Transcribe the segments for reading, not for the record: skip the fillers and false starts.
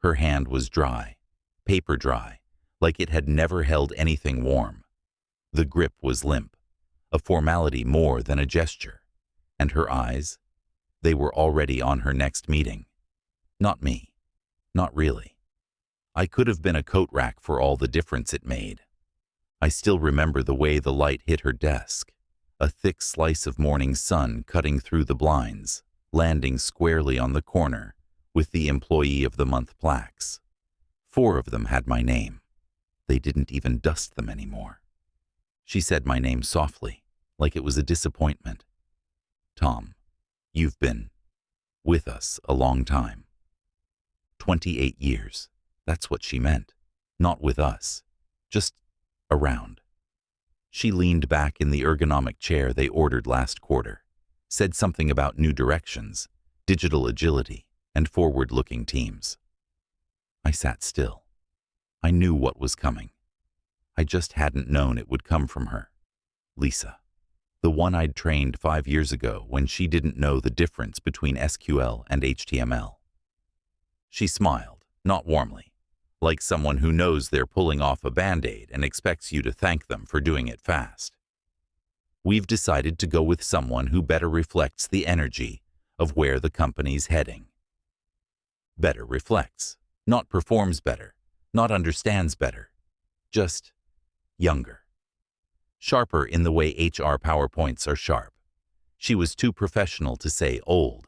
Her hand was dry, paper dry, like it had never held anything warm. The grip was limp, a formality more than a gesture. And her eyes? They were already on her next meeting. Not me. Not really. I could have been a coat rack for all the difference it made. I still remember the way the light hit her desk, a thick slice of morning sun cutting through the blinds, landing squarely on the corner with the Employee of the Month plaques. 4 of them had my name. They didn't even dust them anymore. She said my name softly, like it was a disappointment. Tom, you've been with us a long time. 28 years. That's what she meant. Not with us. Just around. She leaned back in the ergonomic chair they ordered last quarter, said something about new directions, digital agility, and forward-looking teams. I sat still. I knew what was coming. I just hadn't known it would come from her. Lisa, the one I'd trained 5 years ago when she didn't know the difference between SQL and HTML. She smiled, not warmly, like someone who knows they're pulling off a Band-Aid and expects you to thank them for doing it fast. We've decided to go with someone who better reflects the energy of where the company's heading. Better reflects, not performs better, not understands better, just younger. Sharper in the way HR PowerPoints are sharp. She was too professional to say old,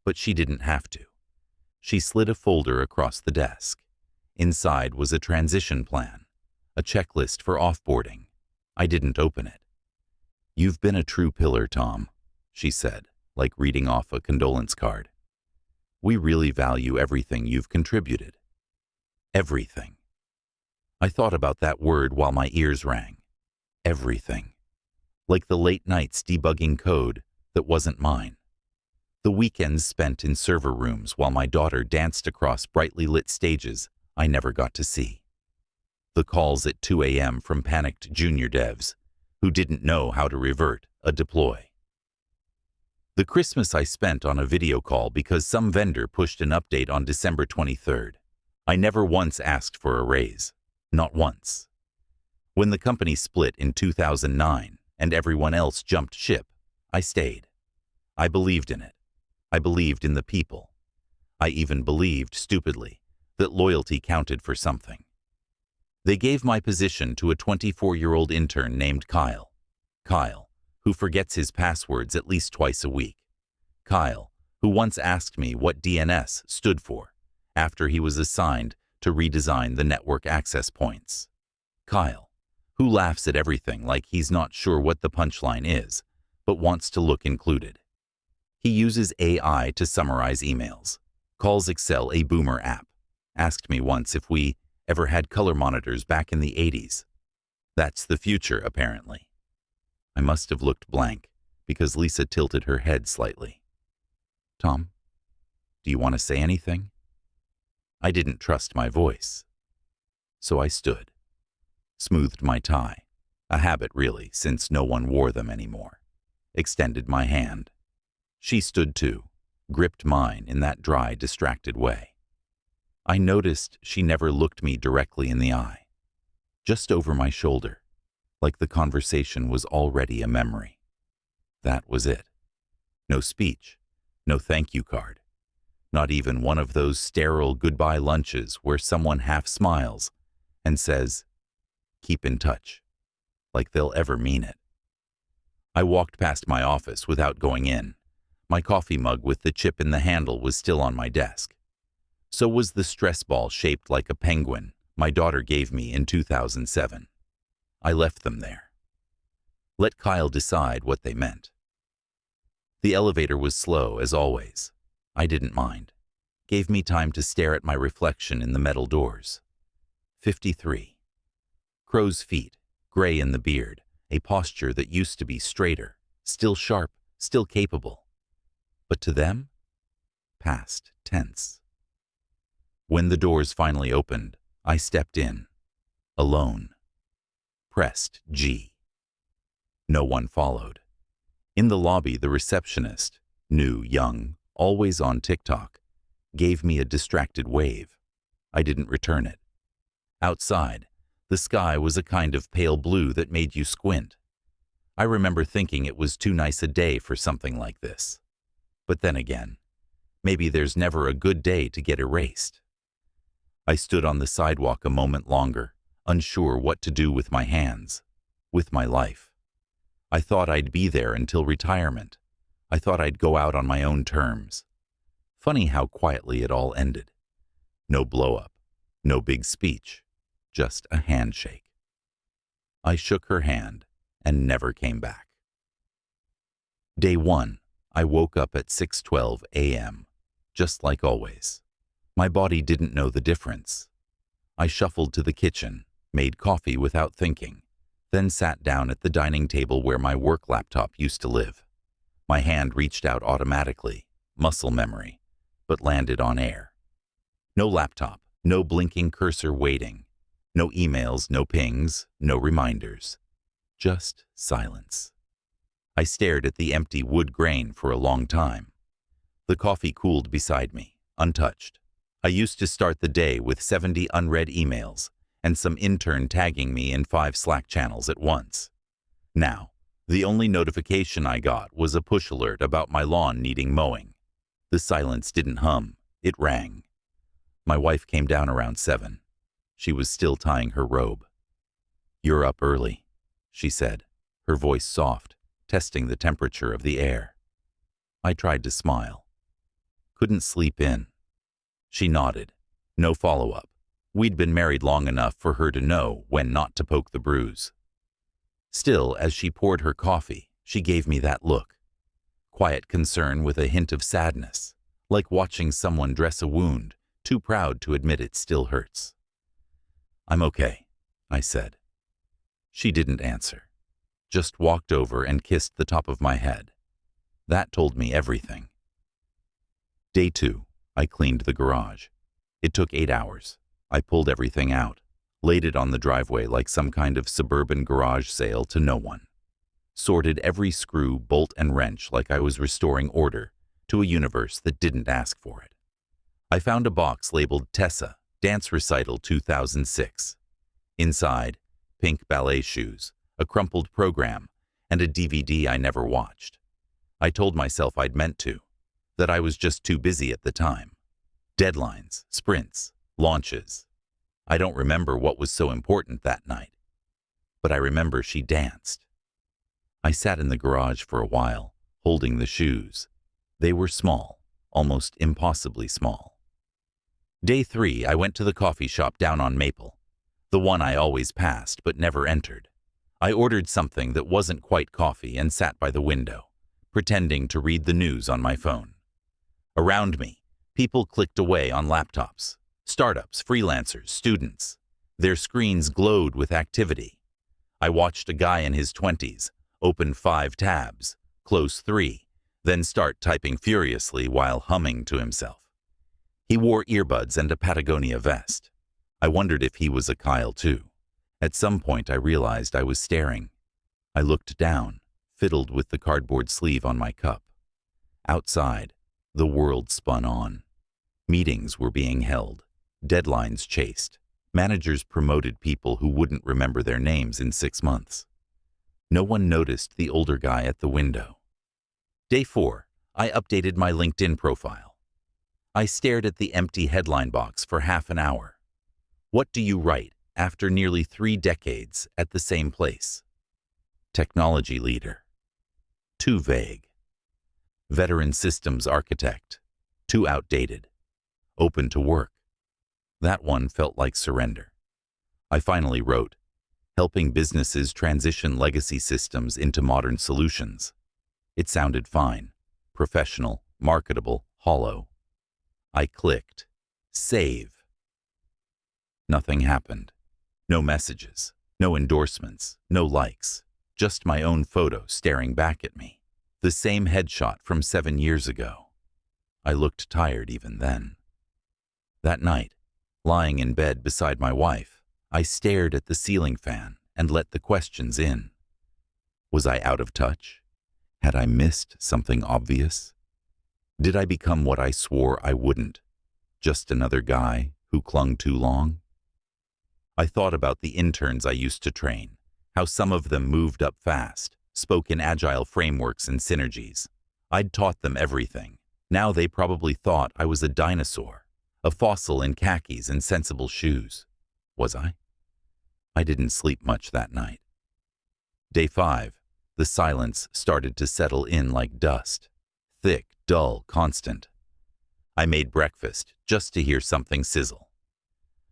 but she didn't have to. She slid a folder across the desk. Inside was a transition plan, a checklist for offboarding. I didn't open it. You've been a true pillar, Tom, she said, like reading off a condolence card. We really value everything you've contributed. Everything. I thought about that word while my ears rang. Everything. Like the late nights debugging code that wasn't mine. The weekends spent in server rooms while my daughter danced across brightly lit stages I never got to see. The calls at 2 a.m. from panicked junior devs who didn't know how to revert a deploy. The Christmas I spent on a video call because some vendor pushed an update on December 23rd. I never once asked for a raise. Not once. When the company split in 2009 and everyone else jumped ship, I stayed. I believed in it. I believed in the people. I even believed, stupidly, that loyalty counted for something. They gave my position to a 24-year-old intern named Kyle. Kyle, who forgets his passwords at least twice a week. Kyle, who once asked me what DNS stood for after he was assigned to redesign the network access points. Kyle, who laughs at everything like he's not sure what the punchline is, but wants to look included. He uses AI to summarize emails, calls Excel a boomer app, asked me once if we ever had color monitors back in the 80s. That's the future, apparently. I must have looked blank because Lisa tilted her head slightly. Tom, do you want to say anything? I didn't trust my voice. So I stood, smoothed my tie, a habit really since no one wore them anymore, extended my hand. She stood too, gripped mine in that dry, distracted way. I noticed she never looked me directly in the eye, just over my shoulder, like the conversation was already a memory. That was it. No speech, no thank you card, not even one of those sterile goodbye lunches where someone half smiles and says, keep in touch, like they'll ever mean it. I walked past my office without going in. My coffee mug with the chip in the handle was still on my desk. So was the stress ball shaped like a penguin my daughter gave me in 2007. I left them there. Let Kyle decide what they meant. The elevator was slow, as always. I didn't mind. Gave me time to stare at my reflection in the metal doors. 53. Crow's feet, gray in the beard, a posture that used to be straighter, still sharp, still capable. But to them, past tense. When the doors finally opened, I stepped in, alone. Pressed G. No one followed. In the lobby, the receptionist, new, young, always on TikTok, gave me a distracted wave. I didn't return it. Outside, the sky was a kind of pale blue that made you squint. I remember thinking it was too nice a day for something like this. But then again, maybe there's never a good day to get erased. I stood on the sidewalk a moment longer, unsure what to do with my hands, with my life. I thought I'd be there until retirement. I thought I'd go out on my own terms. Funny how quietly it all ended. No blow-up, no big speech, just a handshake. I shook her hand and never came back. Day 1, I woke up at 6:12 a.m., just like always. My body didn't know the difference. I shuffled to the kitchen, made coffee without thinking, then sat down at the dining table where my work laptop used to live. My hand reached out automatically, muscle memory, but landed on air. No laptop, no blinking cursor waiting, no emails, no pings, no reminders. Just silence. I stared at the empty wood grain for a long time. The coffee cooled beside me, untouched. I used to start the day with 70 unread emails and some intern tagging me in 5 Slack channels at once. Now, the only notification I got was a push alert about my lawn needing mowing. The silence didn't hum, it rang. My wife came down around 7. She was still tying her robe. "You're up early," she said, her voice soft, testing the temperature of the air. I tried to smile. "Couldn't sleep in." She nodded. No follow-up. We'd been married long enough for her to know when not to poke the bruise. Still, as she poured her coffee, she gave me that look. Quiet concern with a hint of sadness, like watching someone dress a wound, too proud to admit it still hurts. "I'm okay," I said. She didn't answer, just walked over and kissed the top of my head. That told me everything. Day 2, I cleaned the garage. It took 8 hours. I pulled everything out, laid it on the driveway like some kind of suburban garage sale to no one. Sorted every screw, bolt, and wrench like I was restoring order to a universe that didn't ask for it. I found a box labeled Tessa, Dance Recital 2006. Inside, pink ballet shoes, a crumpled program, and a DVD I never watched. I told myself I'd meant to, that I was just too busy at the time. Deadlines, sprints, launches. I don't remember what was so important that night, but I remember she danced. I sat in the garage for a while, holding the shoes. They were small, almost impossibly small. Day 3, I went to the coffee shop down on Maple, the one I always passed but never entered. I ordered something that wasn't quite coffee and sat by the window, pretending to read the news on my phone. Around me, people clicked away on laptops. Startups, freelancers, students. Their screens glowed with activity. I watched a guy in his 20s open 5 tabs, close 3, then start typing furiously while humming to himself. He wore earbuds and a Patagonia vest. I wondered if he was a Kyle too. At some point I realized I was staring. I looked down, fiddled with the cardboard sleeve on my cup. Outside, the world spun on. Meetings were being held, deadlines chased. Managers promoted people who wouldn't remember their names in 6 months. No one noticed the older guy at the window. Day 4, I updated my LinkedIn profile. I stared at the empty headline box for half an hour. What do you write after nearly 3 decades at the same place? Technology leader. Too vague. Veteran systems architect. Too outdated. Open to work. That one felt like surrender. I finally wrote, helping businesses transition legacy systems into modern solutions. It sounded fine, professional, marketable, hollow. I clicked, save. Nothing happened. No messages, no endorsements, no likes, just my own photo staring back at me. The same headshot from 7 years ago. I looked tired even then. That night, lying in bed beside my wife, I stared at the ceiling fan and let the questions in. Was I out of touch? Had I missed something obvious? Did I become what I swore I wouldn't? Just another guy who clung too long? I thought about the interns I used to train, how some of them moved up fast, spoke in agile frameworks and synergies. I'd taught them everything. Now they probably thought I was a dinosaur, a fossil in khakis and sensible shoes. Was I? I didn't sleep much that night. Day 5, the silence started to settle in like dust. Thick, dull, constant. I made breakfast just to hear something sizzle.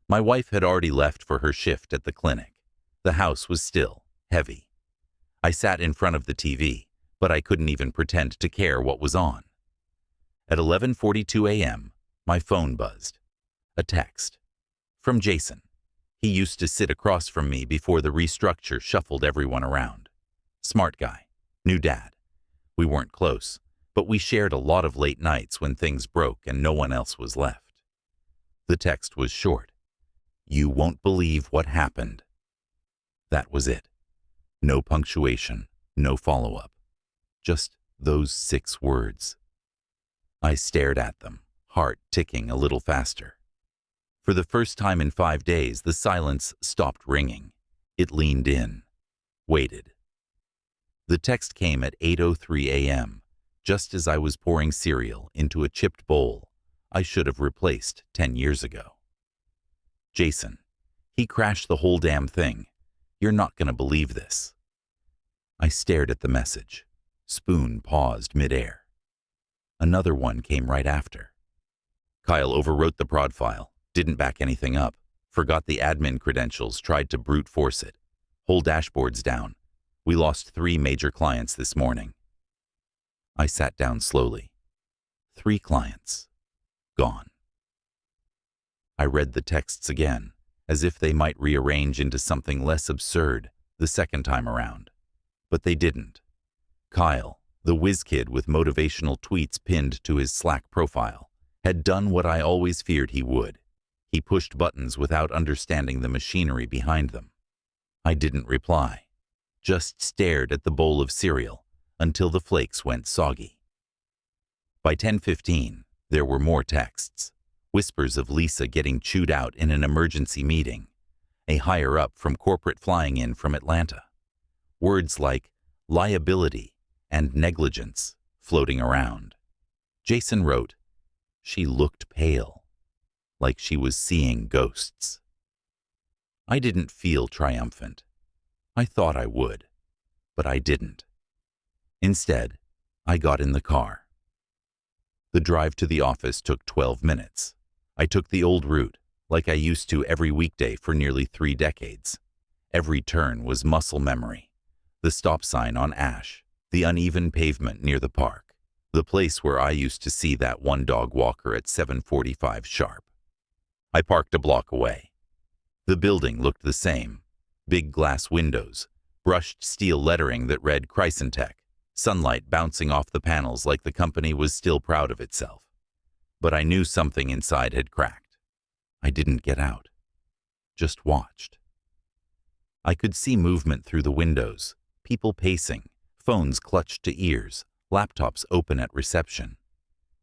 My wife had already left for her shift at the clinic. The house was still, heavy. I sat in front of the TV, but I couldn't even pretend to care what was on. At 11:42 a.m., my phone buzzed. A text. From Jason. He used to sit across from me before the restructure shuffled everyone around. Smart guy. New dad. We weren't close, but we shared a lot of late nights when things broke and no one else was left. The text was short. You won't believe what happened. That was it. No punctuation, no follow-up. Just those 6 words. I stared at them, heart ticking a little faster. For the first time in 5 days, the silence stopped ringing. It leaned in, waited. The text came at 8:03 a.m., just as I was pouring cereal into a chipped bowl I should have replaced 10 years ago. Jason, he crashed the whole damn thing. You're not going to believe this. I stared at the message. Spoon paused midair. Another one came right after. Kyle overwrote the prod file, didn't back anything up, forgot the admin credentials, tried to brute force it. Whole dashboard's down. We lost 3 major clients this morning. I sat down slowly. 3 clients. Gone. I read the texts again, as if they might rearrange into something less absurd the second time around. But they didn't. Kyle, the whiz kid with motivational tweets pinned to his Slack profile, had done what I always feared he would. He pushed buttons without understanding the machinery behind them. I didn't reply, just stared at the bowl of cereal until the flakes went soggy. By 10:15, there were more texts. Whispers of Lisa getting chewed out in an emergency meeting, a higher-up from corporate flying in from Atlanta. Words like liability and negligence floating around. Jason wrote, she looked pale, like she was seeing ghosts. I didn't feel triumphant. I thought I would, but I didn't. Instead, I got in the car. The drive to the office took 12 minutes. I took the old route, like I used to every weekday for nearly 3 decades. Every turn was muscle memory. The stop sign on Ash, the uneven pavement near the park, the place where I used to see that one dog walker at 7:45 sharp. I parked a block away. The building looked the same. Big glass windows, brushed steel lettering that read Coincidental, sunlight bouncing off the panels like the company was still proud of itself. But I knew something inside had cracked. I didn't get out, just watched. I could see movement through the windows, people pacing, phones clutched to ears, laptops open at reception.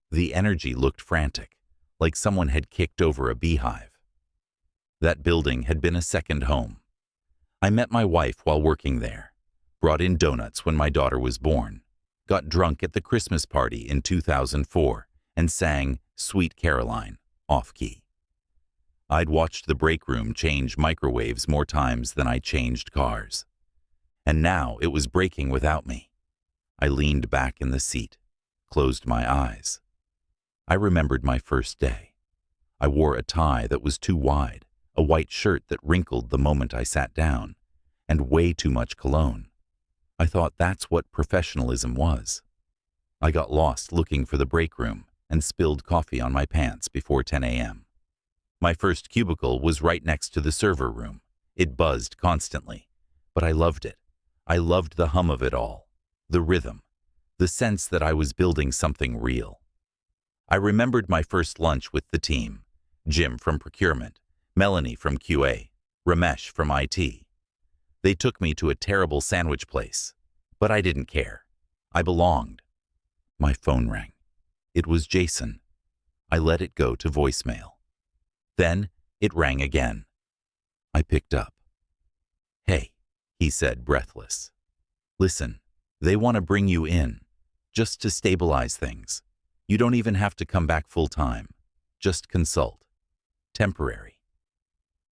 The energy looked frantic, like someone had kicked over a beehive. That building had been a second home. I met my wife while working there, brought in donuts when my daughter was born, got drunk at the Christmas party in 2004, and sang Sweet Caroline, off-key. I'd watched the break room change microwaves more times than I changed cars. And now it was breaking without me. I leaned back in the seat, closed my eyes. I remembered my first day. I wore a tie that was too wide, a white shirt that wrinkled the moment I sat down, and way too much cologne. I thought that's what professionalism was. I got lost looking for the break room and spilled coffee on my pants before 10 a.m. My first cubicle was right next to the server room. It buzzed constantly, but I loved it. I loved the hum of it all, the rhythm, the sense that I was building something real. I remembered my first lunch with the team, Jim from procurement, Melanie from QA, Ramesh from IT. They took me to a terrible sandwich place, but I didn't care. I belonged. My phone rang. It was Jason. I let it go to voicemail. Then it rang again. I picked up. "Hey," he said, breathless. "Listen, they want to bring you in, just to stabilize things. You don't even have to come back full-time. Just consult. Temporary."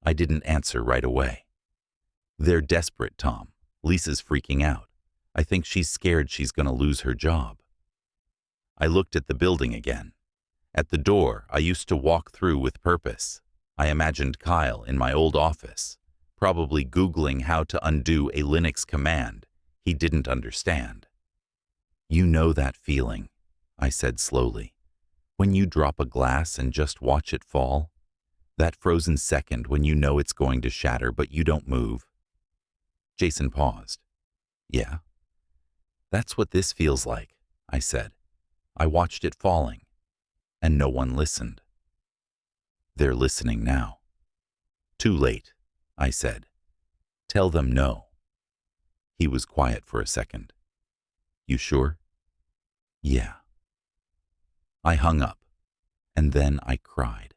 I didn't answer right away. "They're desperate, Tom. Lisa's freaking out. I think she's scared she's going to lose her job." I looked at the building again. At the door I used to walk through with purpose. I imagined Kyle in my old office, probably Googling how to undo a Linux command he didn't understand. "You know that feeling," I said slowly, "when you drop a glass and just watch it fall? That frozen second when you know it's going to shatter but you don't move?" Jason paused. "Yeah. That's what this feels like," I said. "I watched it falling, and no one listened. They're listening now." "Too late," I said. "Tell them no." He was quiet for a second. "You sure?" "Yeah." I hung up, and then I cried.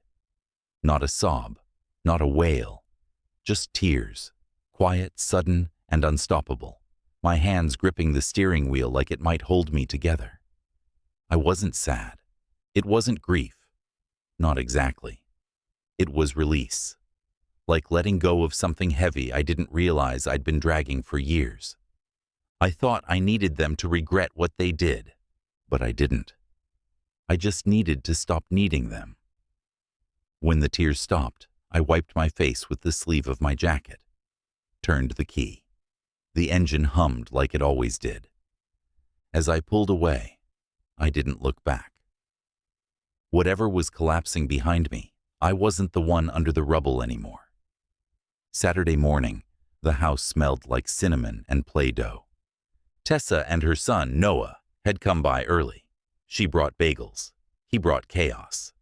Not a sob, not a wail, just tears, quiet, sudden, and unstoppable, my hands gripping the steering wheel like it might hold me together. I wasn't sad. It wasn't grief. Not exactly. It was release. Like letting go of something heavy I didn't realize I'd been dragging for years. I thought I needed them to regret what they did, but I didn't. I just needed to stop needing them. When the tears stopped, I wiped my face with the sleeve of my jacket, turned the key. The engine hummed like it always did. As I pulled away, I didn't look back. Whatever was collapsing behind me, I wasn't the one under the rubble anymore. Saturday morning, the house smelled like cinnamon and Play-Doh. Tessa and her son, Noah, had come by early. She brought bagels. He brought chaos.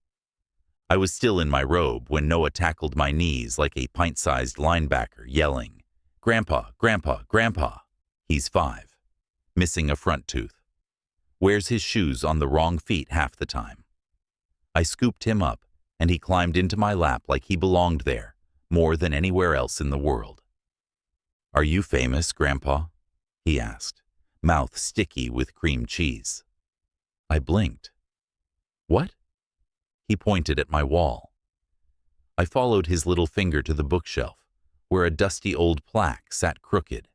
I was still in my robe when Noah tackled my knees like a pint-sized linebacker, yelling, "Grandpa, Grandpa, Grandpa." He's 5, missing a front tooth. Wears his shoes on the wrong feet half the time. I scooped him up, and he climbed into my lap like he belonged there, more than anywhere else in the world. "Are you famous, Grandpa?" he asked, mouth sticky with cream cheese. I blinked. "What?" He pointed at my wall. I followed his little finger to the bookshelf, where a dusty old plaque sat crooked.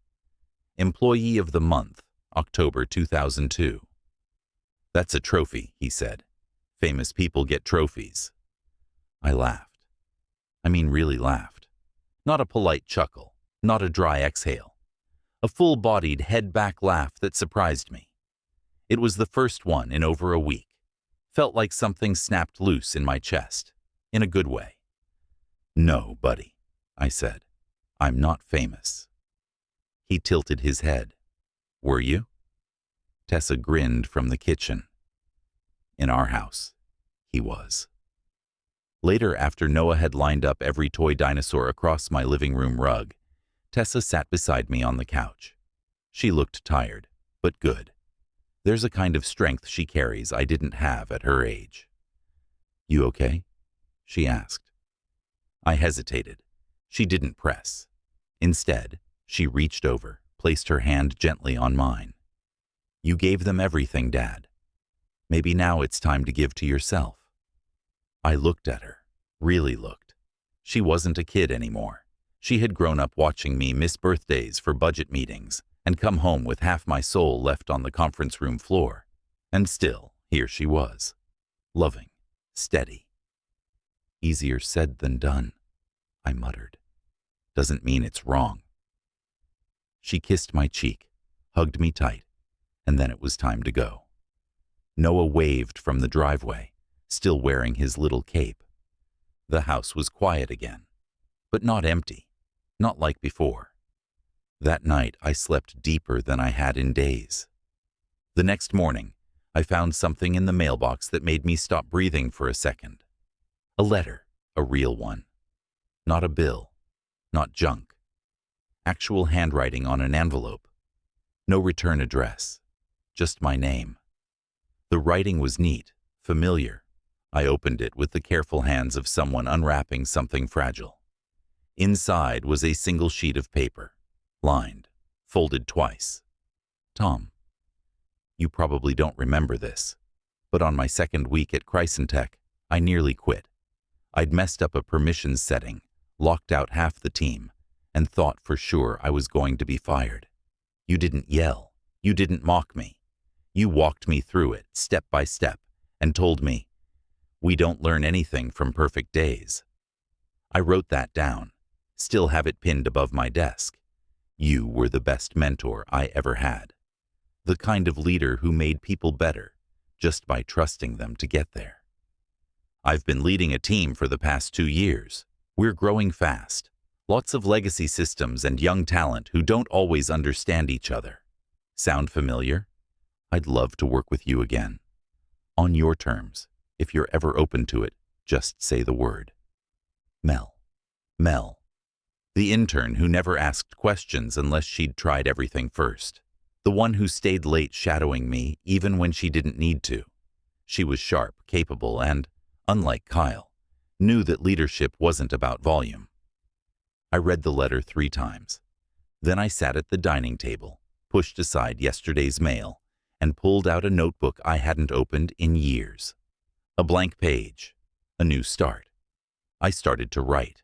Employee of the Month, October 2002. "That's a trophy," he said. "Famous people get trophies." I laughed. I mean, really laughed. Not a polite chuckle, not a dry exhale. A full-bodied, head-back laugh that surprised me. It was the first one in over a week. Felt like something snapped loose in my chest, in a good way. "No, buddy," I said. "I'm not famous." He tilted his head. "Were you?" Tessa grinned from the kitchen. "In our house, he was." Later, after Noah had lined up every toy dinosaur across my living room rug, Tessa sat beside me on the couch. She looked tired, but good. There's a kind of strength she carries I didn't have at her age. "You okay?" she asked. I hesitated. She didn't press. Instead, she reached over, placed her hand gently on mine. "You gave them everything, Dad. Maybe now it's time to give to yourself." I looked at her, really looked. She wasn't a kid anymore. She had grown up watching me miss birthdays for budget meetings and come home with half my soul left on the conference room floor. And still, here she was. Loving, steady. "Easier said than done," I muttered. "Doesn't mean it's wrong." She kissed my cheek, hugged me tight, and then it was time to go. Noah waved from the driveway, still wearing his little cape. The house was quiet again, but not empty, not like before. That night I slept deeper than I had in days. The next morning, I found something in the mailbox that made me stop breathing for a second. A letter, a real one. Not a bill, not junk. Actual handwriting on an envelope. No return address, just my name. The writing was neat, familiar, I opened it with the careful hands of someone unwrapping something fragile. Inside was a single sheet of paper, lined, folded twice. Tom, you probably don't remember this, but on my second week at Coincidental, I nearly quit. I'd messed up a permissions setting, locked out half the team, and thought for sure I was going to be fired. You didn't yell. You didn't mock me. You walked me through it, step by step, and told me, we don't learn anything from perfect days. I wrote that down, still have it pinned above my desk. You were the best mentor I ever had. The kind of leader who made people better just by trusting them to get there. I've been leading a team for the past 2 years. We're growing fast. Lots of legacy systems and young talent who don't always understand each other. Sound familiar? I'd love to work with you again. On your terms. If you're ever open to it, just say the word. Mel. Mel. The intern who never asked questions unless she'd tried everything first. The one who stayed late shadowing me even when she didn't need to. She was sharp, capable, and, unlike Kyle, knew that leadership wasn't about volume. I read the letter 3 times. Then I sat at the dining table, pushed aside yesterday's mail, and pulled out a notebook I hadn't opened in years. A blank page, a new start. I started to write.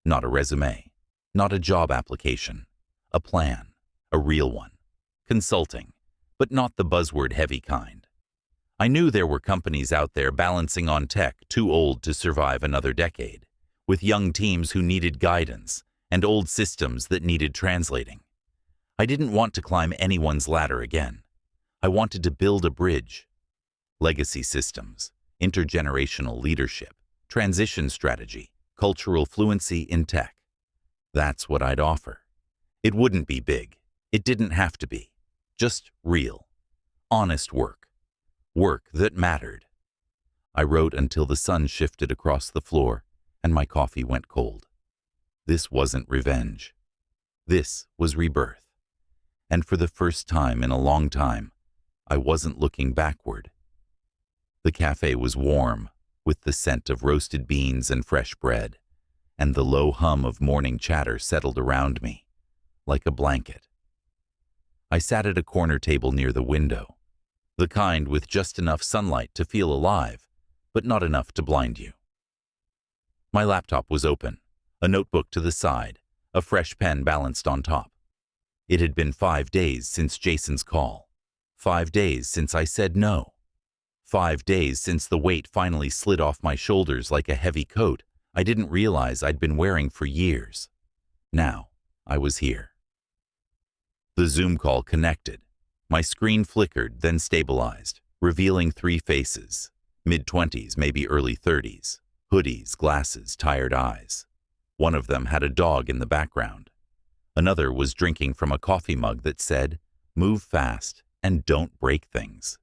Not a resume, not a job application, a plan, a real one. Consulting, but not the buzzword-heavy kind. I knew there were companies out there balancing on tech too old to survive another decade, with young teams who needed guidance and old systems that needed translating. I didn't want to climb anyone's ladder again. I wanted to build a bridge. Legacy systems, intergenerational leadership, transition strategy, cultural fluency in tech. That's what I'd offer. It wouldn't be big. It didn't have to be. Just real, honest work. Work that mattered. I wrote until the sun shifted across the floor and my coffee went cold. This wasn't revenge. This was rebirth. And for the first time in a long time, I wasn't looking backward. The cafe was warm, with the scent of roasted beans and fresh bread, and the low hum of morning chatter settled around me, like a blanket. I sat at a corner table near the window, the kind with just enough sunlight to feel alive, but not enough to blind you. My laptop was open, a notebook to the side, a fresh pen balanced on top. It had been 5 days since Jason's call, 5 days since I said no, 5 days since the weight finally slid off my shoulders like a heavy coat I didn't realize I'd been wearing for years. Now, I was here. The Zoom call connected. My screen flickered, then stabilized, revealing 3 faces, mid-20s, maybe early 30s, hoodies, glasses, tired eyes. One of them had a dog in the background. Another was drinking from a coffee mug that said, "Move fast and don't break things."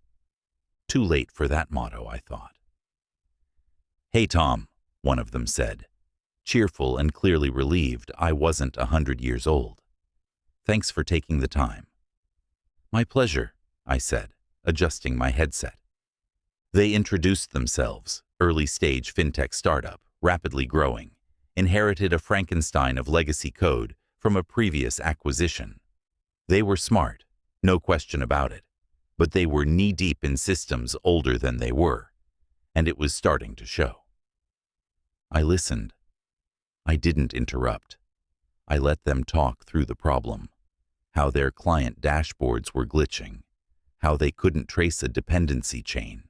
Too late for that motto, I thought. "Hey, Tom," one of them said, cheerful and clearly relieved I wasn't 100 years old. "Thanks for taking the time." "My pleasure," I said, adjusting my headset. They introduced themselves, early-stage fintech startup, rapidly growing, inherited a Frankenstein of legacy code from a previous acquisition. They were smart, no question about it, but they were knee-deep in systems older than they were, and it was starting to show. I listened. I didn't interrupt. I let them talk through the problem, how their client dashboards were glitching, how they couldn't trace a dependency chain,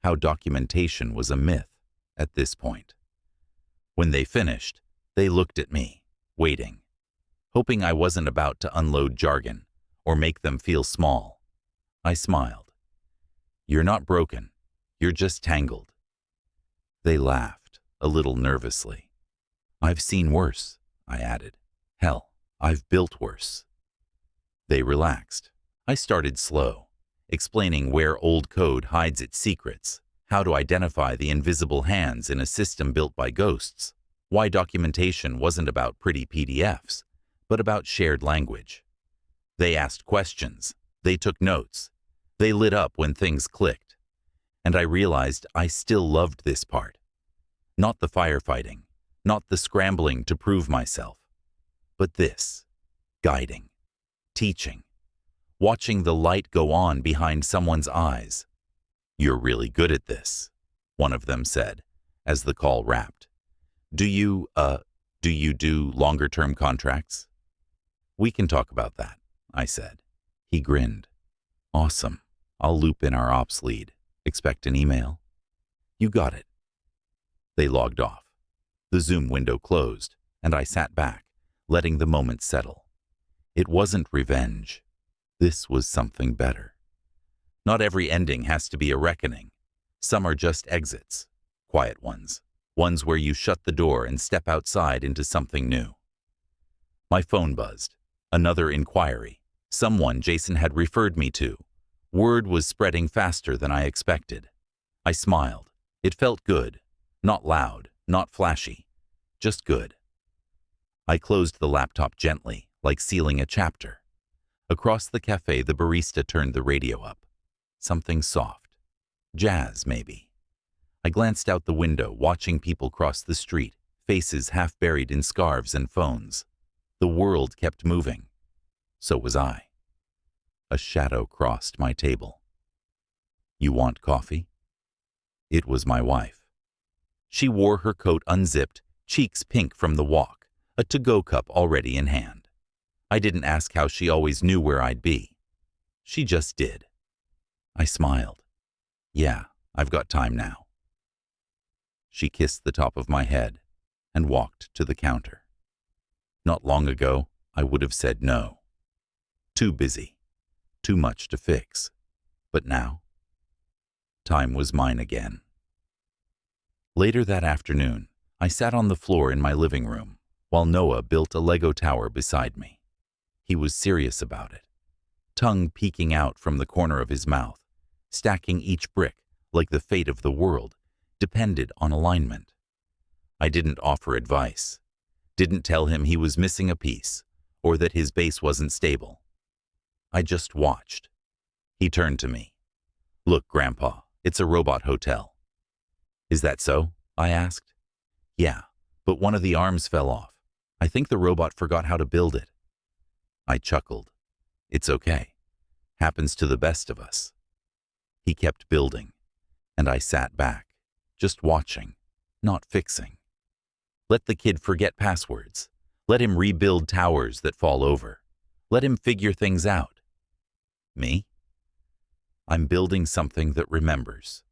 how documentation was a myth at this point. When they finished, they looked at me, waiting, hoping I wasn't about to unload jargon or make them feel small. I smiled. "You're not broken. You're just tangled." They laughed, a little nervously. "I've seen worse," I added. "Hell, I've built worse." They relaxed. I started slow, explaining where old code hides its secrets, how to identify the invisible hands in a system built by ghosts, why documentation wasn't about pretty PDFs, but about shared language. They asked questions. They took notes. They lit up when things clicked. And I realized I still loved this part. Not the firefighting, not the scrambling to prove myself, but this, guiding, teaching, watching the light go on behind someone's eyes. "You're really good at this," one of them said, as the call wrapped. Do you do longer-term contracts?" "We can talk about that," I said. He grinned. "Awesome. I'll loop in our ops lead. Expect an email?" "You got it." They logged off. The Zoom window closed, and I sat back, letting the moment settle. It wasn't revenge. This was something better. Not every ending has to be a reckoning. Some are just exits, quiet ones where you shut the door and step outside into something new. My phone buzzed. Another inquiry. Someone Jason had referred me to. Word was spreading faster than I expected. I smiled. It felt good. Not loud, not flashy. Just good. I closed the laptop gently, like sealing a chapter. Across the cafe, the barista turned the radio up. Something soft. Jazz, maybe. I glanced out the window, watching people cross the street, faces half buried in scarves and phones. The world kept moving. So was I. A shadow crossed my table. "You want coffee?" It was my wife. She wore her coat unzipped, cheeks pink from the walk, a to-go cup already in hand. I didn't ask how she always knew where I'd be. She just did. I smiled. "Yeah, I've got time now." She kissed the top of my head and walked to the counter. Not long ago, I would have said no. Too busy. Too much to fix. But now, time was mine again. Later that afternoon, I sat on the floor in my living room while Noah built a Lego tower beside me. He was serious about it, tongue peeking out from the corner of his mouth, stacking each brick like the fate of the world depended on alignment. I didn't offer advice, didn't tell him he was missing a piece or that his base wasn't stable. I just watched. He turned to me. "Look, Grandpa, it's a robot hotel." "Is that so?" I asked. "Yeah, but one of the arms fell off. I think the robot forgot how to build it." I chuckled. "It's okay. Happens to the best of us." He kept building, and I sat back, just watching, not fixing. Let the kid forget passwords. Let him rebuild towers that fall over. Let him figure things out. Me? I'm building something that remembers.